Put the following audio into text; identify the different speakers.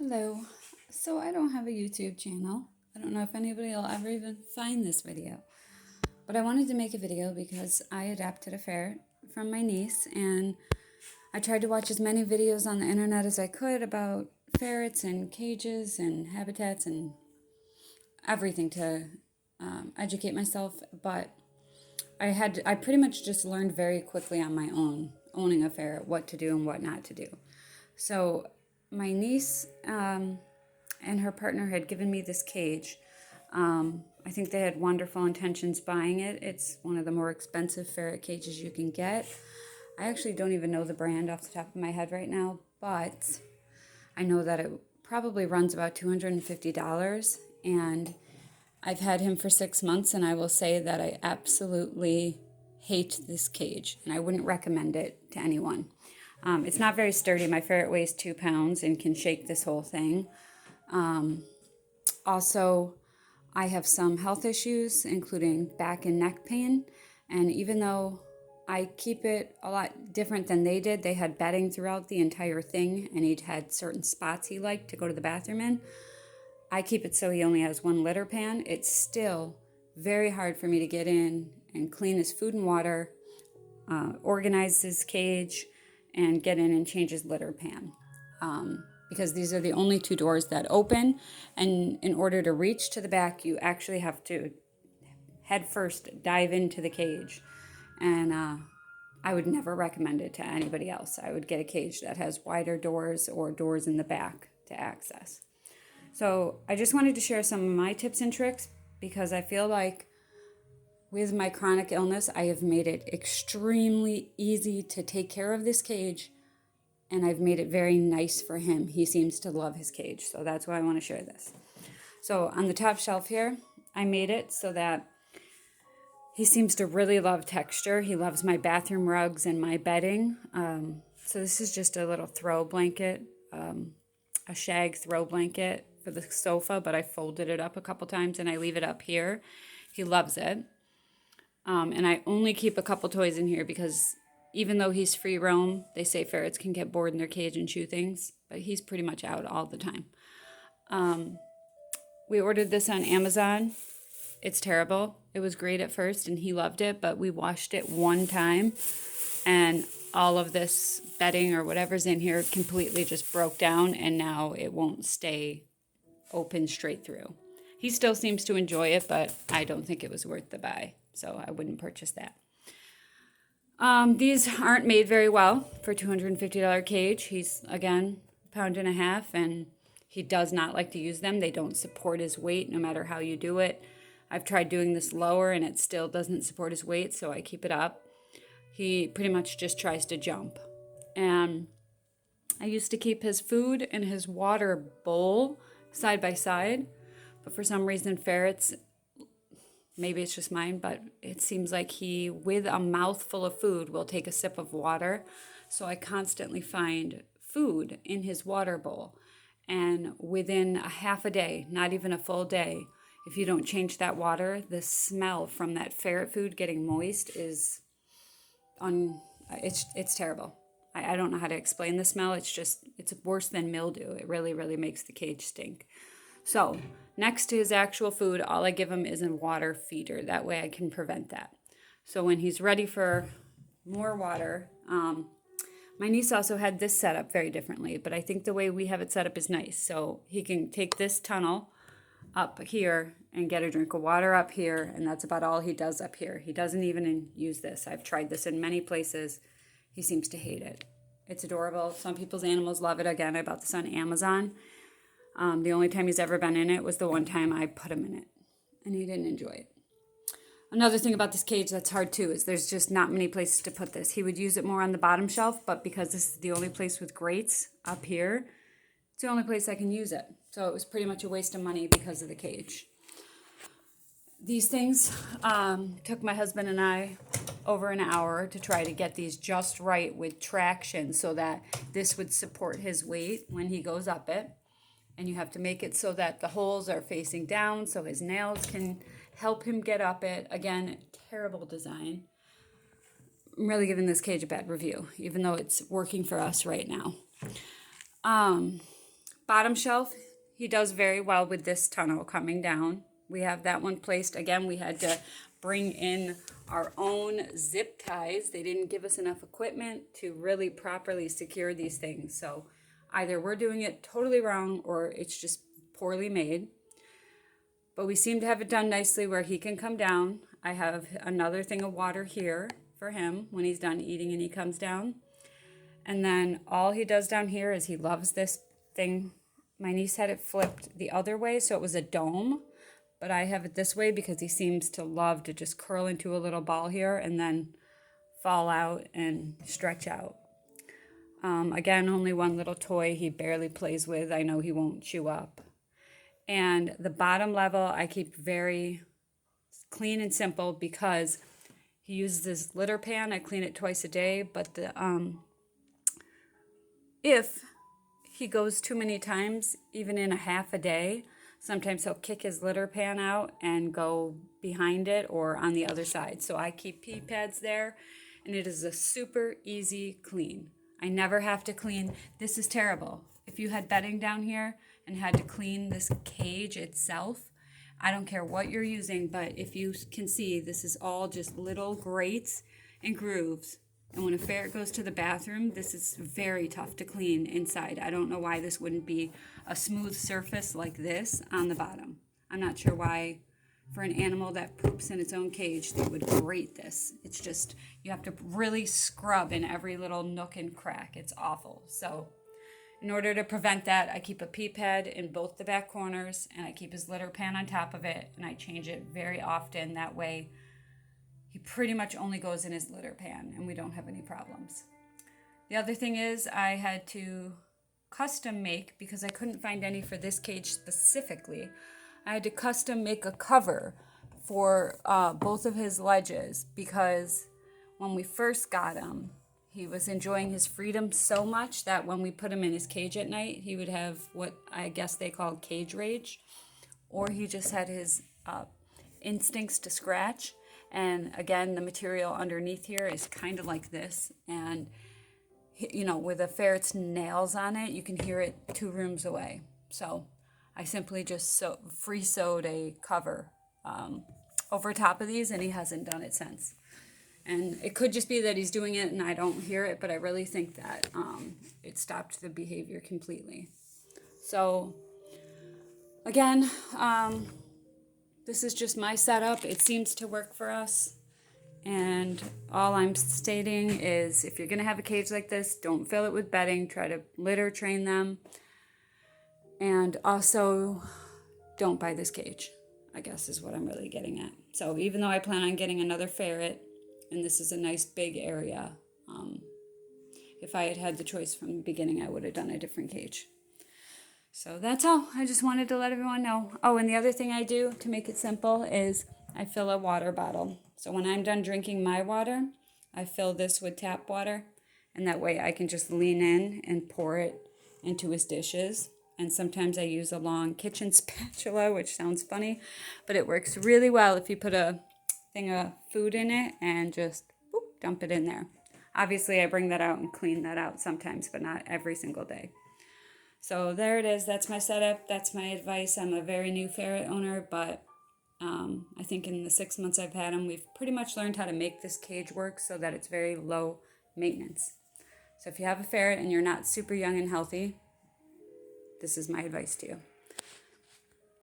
Speaker 1: Hello. So I don't have a YouTube channel. I don't know if anybody will ever even find this video. But I wanted to make a video because I adopted a ferret from my niece, and I tried to watch as many videos on the internet as I could about ferrets and cages and habitats and everything to educate myself. But I pretty much just learned very quickly on my own, owning a ferret, what to do and what not to do. So my niece and her partner had given me this cage. I think they had wonderful intentions buying it. It's one of the more expensive ferret cages you can get. I actually don't even know the brand off the top of my head right now, but I know that it probably runs about $250, and I've had him for 6 months, and I will say that I absolutely hate this cage, and I wouldn't recommend it to anyone. It's not very sturdy. My ferret weighs 2 pounds and can shake this whole thing. Also, I have some health issues, including back and neck pain. And even though I keep it a lot different than they did, they had bedding throughout the entire thing, and he had certain spots he liked to go to the bathroom in. I keep it so he only has one litter pan. It's still very hard for me to get in and clean his food and water, organize his cage, and get in and change his litter pan. Because these are the only two doors that open, and in order to reach to the back, you actually have to head first dive into the cage. And I would never recommend it to anybody else. I would get a cage that has wider doors or doors in the back to access. So I just wanted to share some of my tips and tricks because I feel like with my chronic illness, I have made it extremely easy to take care of this cage, and I've made it very nice for him. He seems to love his cage, so that's why I want to share this. So on the top shelf here, I made it so that he seems to really love texture. He loves my bathroom rugs and my bedding. So this is just a little throw blanket, a shag throw blanket for the sofa, but I folded it up a couple times and I leave it up here. He loves it. And I only keep a couple toys in here because even though he's free roam, they say ferrets can get bored in their cage and chew things, but he's pretty much out all the time. We ordered this on Amazon. It's terrible. It was great at first and he loved it, but we washed it one time and all of this bedding or whatever's in here completely just broke down, and now it won't stay open straight through. He still seems to enjoy it, but I don't think it was worth the buy, so I wouldn't purchase that. These aren't made very well for $250 cage. He's, again, 1.5 pounds, and he does not like to use them. They don't support his weight no matter how you do it. I've tried doing this lower, and it still doesn't support his weight, so I keep it up. He pretty much just tries to jump. And I used to keep his food and his water bowl side by side, but for some reason ferrets, maybe it's just mine, but it seems like he, with a mouthful of food, will take a sip of water. So I constantly find food in his water bowl. And within a half a day, not even a full day, if you don't change that water, the smell from that ferret food getting moist is it's terrible. I don't know how to explain the smell. It's worse than mildew. It really, really makes the cage stink. So next to his actual food, all I give him is a water feeder. That way I can prevent that. So when he's ready for more water, my niece also had this set up very differently, but I think the way we have it set up is nice. So he can take this tunnel up here and get a drink of water up here, and that's about all he does up here. He doesn't even use this. I've tried this in many places. He seems to hate it. It's adorable. Some people's animals love it. Again, I bought this on Amazon. The only time he's ever been in it was the one time I put him in it, and he didn't enjoy it. Another thing about this cage that's hard too is there's just not many places to put this. He would use it more on the bottom shelf, but because this is the only place with grates up here, it's the only place I can use it. So it was pretty much a waste of money because of the cage. These things took my husband and I over an hour to try to get these just right with traction so that this would support his weight when he goes up it. And you have to make it so that the holes are facing down so his nails can help him get up it. Again, terrible design. I'm really giving this cage a bad review, even though it's working for us right now. Bottom shelf, he does very well with this tunnel coming down. We have that one placed. Again, we had to bring in our own zip ties. They didn't give us enough equipment to really properly secure these things. So either we're doing it totally wrong or it's just poorly made. But we seem to have it done nicely where he can come down. I have another thing of water here for him when he's done eating and he comes down. And then all he does down here is he loves this thing. My niece had it flipped the other way, so it was a dome. But I have it this way because he seems to love to just curl into a little ball here and then fall out and stretch out. Again, only one little toy he barely plays with. I know he won't chew up. And the bottom level I keep very clean and simple because he uses this litter pan. I clean it twice a day, but if he goes too many times, even in a half a day, sometimes he'll kick his litter pan out and go behind it or on the other side. So I keep pee pads there, and it is a super easy clean. I never have to clean. This is terrible. If you had bedding down here and had to clean this cage itself, I don't care what you're using, but if you can see, this is all just little grates and grooves. And when a ferret goes to the bathroom, this is very tough to clean inside. I don't know why this wouldn't be a smooth surface like this on the bottom. I'm not sure why for an animal that poops in its own cage, they would grate this. It's just, you have to really scrub in every little nook and crack. It's awful. So in order to prevent that, I keep a pee pad in both the back corners, and I keep his litter pan on top of it, and I change it very often. That way, he pretty much only goes in his litter pan, and we don't have any problems. The other thing is I had to custom make, because I couldn't find any for this cage specifically, I had to custom make a cover for both of his ledges, because when we first got him, he was enjoying his freedom so much that when we put him in his cage at night, he would have what I guess they call cage rage, or he just had his instincts to scratch. And again, the material underneath here is kind of like this. And, you know, with a ferret's nails on it, you can hear it 2 rooms away. So I simply just free sewed a cover over top of these, and he hasn't done it since. And it could just be that he's doing it and I don't hear it, but I really think that it stopped the behavior completely. So again, this is just my setup. It seems to work for us. And all I'm stating is if you're going to have a cage like this, don't fill it with bedding. Try to litter train them. And also, don't buy this cage, I guess is what I'm really getting at. So even though I plan on getting another ferret, and this is a nice big area, if I had had the choice from the beginning, I would have done a different cage. So that's all. I just wanted to let everyone know. Oh, and the other thing I do to make it simple is I fill a water bottle. So when I'm done drinking my water, I fill this with tap water, and that way I can just lean in and pour it into his dishes. And sometimes I use a long kitchen spatula, which sounds funny, but it works really well if you put a thing of food in it and just dump it in there. Obviously, I bring that out and clean that out sometimes, but not every single day. So there it is. That's my setup. That's my advice. I'm a very new ferret owner, but I think in the 6 months I've had him, we've pretty much learned how to make this cage work so that it's very low maintenance. So if you have a ferret and you're not super young and healthy, this is my advice to you.